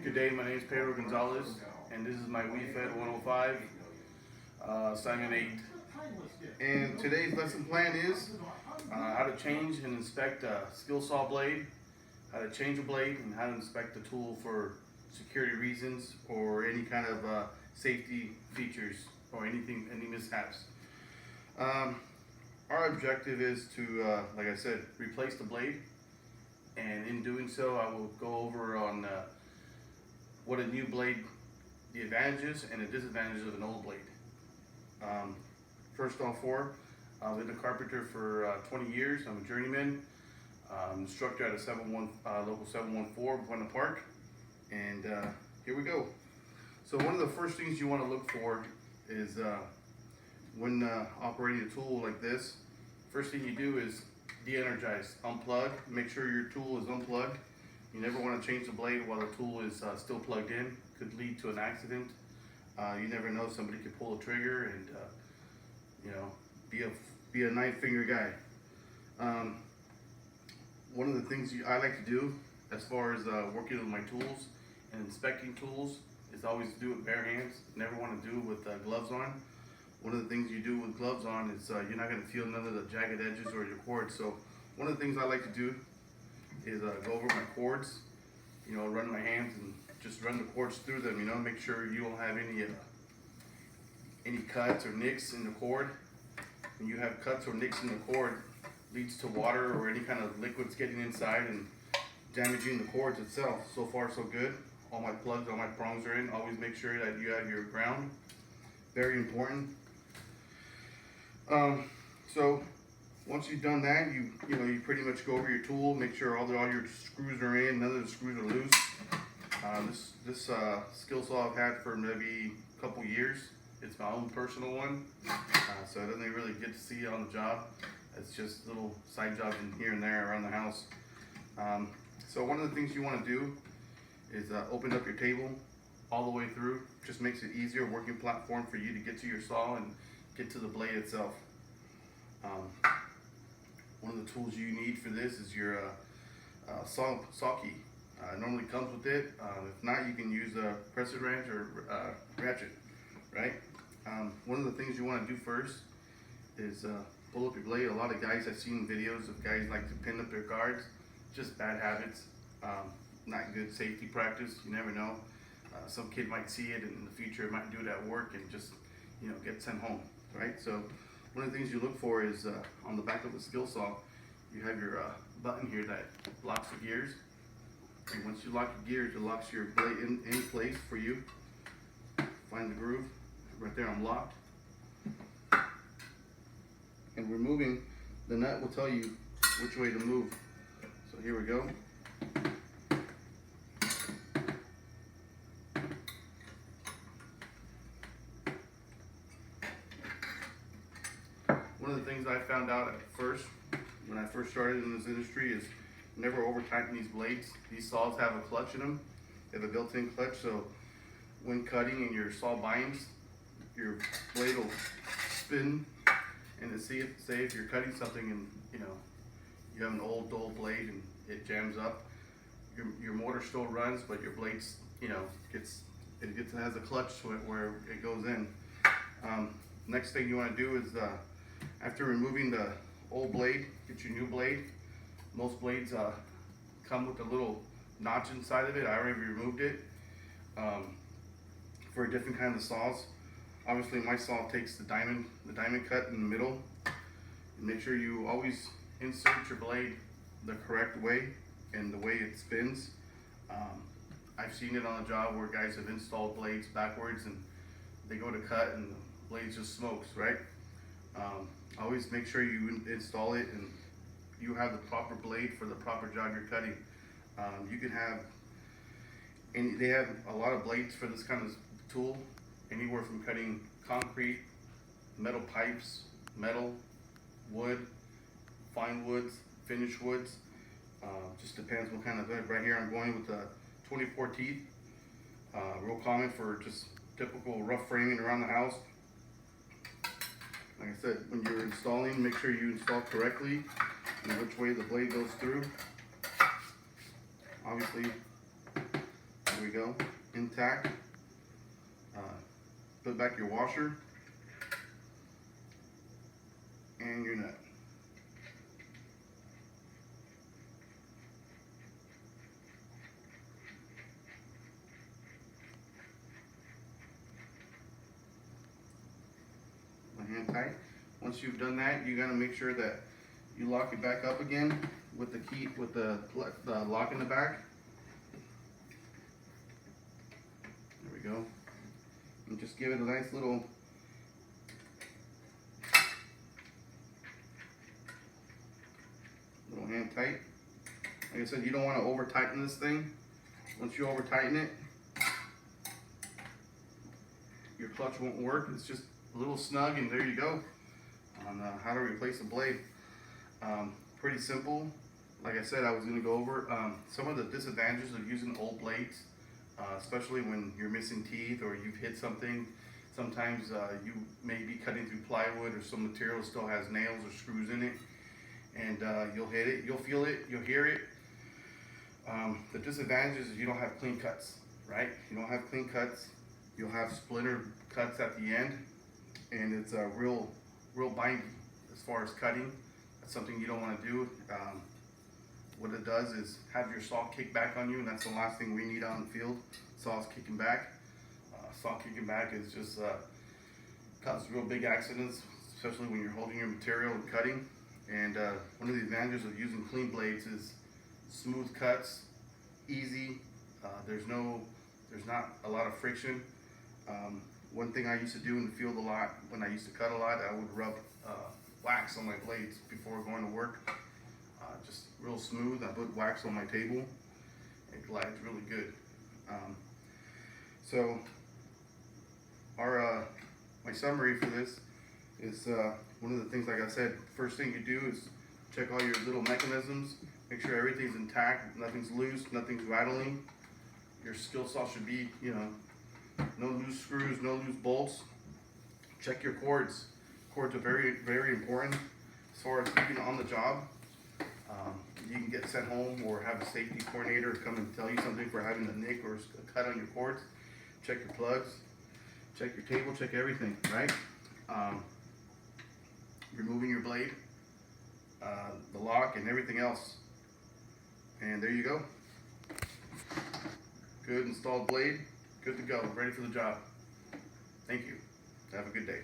Good day, my name is Pedro Gonzalez, and this is my Wfed 105, assignment 8. And today's lesson plan is how to change and inspect a skill saw blade, how to change a blade, and how to inspect the tool for security reasons or any kind of safety features or any mishaps. Our objective is to, like I said, replace the blade, and in doing so I will go over on what a new blade, the advantages and the disadvantages of an old blade. First off, I've been a carpenter for 20 years. I'm a journeyman, instructor at a local 714 Buena Park, and here we go. So one of the first things you want to look for is when operating a tool like this, first thing you do is de-energize, unplug, make sure your tool is unplugged. You never want to change the blade while the tool is still plugged in. Could lead to an accident. You never know, somebody could pull a trigger and be a knife finger guy. One of the things I like to do as far as working with my tools and inspecting tools is always do it bare hands. Never want to do it with gloves on. One of the things you do with gloves on is you're not going to feel none of the jagged edges or your cords. So one of the things I like to do is go over my cords, run my hands and just run the cords through them, make sure you don't have any cuts or nicks in the cord. When you have cuts or nicks in the cord, leads to water or any kind of liquids getting inside and damaging the cords itself. So far so good. All my plugs, all my prongs are in. Always make sure that you have your ground. Very important. So once you've done that, you pretty much go over your tool, make sure all your screws are in, none of the screws are loose. This skill saw I've had for maybe a couple years. It's my own personal one, so I didn't really get to see it on the job. It's just little side jobs in here and there around the house. So one of the things you want to do is open up your table all the way through. Just makes it easier working platform for you to get to your saw and get to the blade itself. One of the tools you need for this is your saw key. It normally comes with it. If not, you can use a crescent wrench or ratchet, right? One of the things you want to do first is pull up your blade. A lot of guys, I've seen videos of guys like to pin up their guards. Just bad habits, not good safety practice. You never know. Some kid might see it and in the future might do it at work and just get sent home, right? So one of the things you look for is on the back of the skill saw, you have your button here that locks the gears. And once you lock your gears, it locks your blade in place for you. Find the groove. Right there, I'm locked. And removing the nut will tell you which way to move. So here we go. One of the things I found out at first, when I first started in this industry, is never over tighten these blades. These saws have a clutch in them. They have a built-in clutch, so when cutting and your saw binds, your blade will spin. And to say if you're cutting something and you have an old dull blade and it jams up, your motor still runs, but your blades has a clutch to it where it goes in. Next thing you want to do is after removing the old blade, get your new blade. Most blades come with a little notch inside of it. I already removed it for a different kind of saws. Obviously, my saw takes the diamond cut in the middle. And make sure you always insert your blade the correct way and the way it spins. I've seen it on a job where guys have installed blades backwards and they go to cut and the blade just smokes, right? Always make sure you install it and you have the proper blade for the proper job you're cutting. You can have, and they have a lot of blades for this kind of tool, anywhere from cutting concrete, metal pipes, metal, wood, fine woods, finished woods. Just depends what kind of wood. Right here I'm going with 24 teeth. Real common for just typical rough framing around the house. Like I said, when you're installing, make sure you install correctly and which way the blade goes through. Obviously, There we go, intact. Put back your washer and your nut. Hand tight. Once you've done that, you gotta make sure that you lock it back up again with the key, with the lock in the back. There we go. And just give it a nice little hand tight. Like I said, you don't want to over tighten this thing. Once you over tighten it, your clutch won't work. It's just a little snug, and there you go on how to replace a blade. Pretty simple. Like I said, I was going to go over some of the disadvantages of using old blades, especially when you're missing teeth or you've hit something. Sometimes you may be cutting through plywood or some material still has nails or screws in it, and you'll hit it, you'll feel it, you'll hear it. The disadvantage is you don't have clean cuts, right? You don't have clean cuts. You'll have splinter cuts at the end, and it's a real bindy as far as cutting. That's something you don't want to do. What it does is have your saw kick back on you, and that's the last thing we need out in the field. Saw's kicking back. Saw kicking back is just causes real big accidents, especially when you're holding your material and cutting. And one of the advantages of using clean blades is smooth cuts, easy. There's not a lot of friction. One thing I used to do in the field a lot, when I used to cut a lot, I would rub wax on my blades before going to work. Just real smooth. I put wax on my table. It glides really good. So my summary for this is one of the things, like I said, first thing you do is check all your little mechanisms, make sure everything's intact, nothing's loose, nothing's rattling. Your skill saw should be, no loose screws, no loose bolts. Check your cords. Cords are very, very important as far as keeping on the job. You can get sent home or have a safety coordinator come and tell you something for having a nick or a cut on your cords. Check your plugs, check your table, check everything, right? Removing your blade, the lock, and everything else. And there you go. Good installed blade, good to go, ready for the job. Thank you. Have a good day.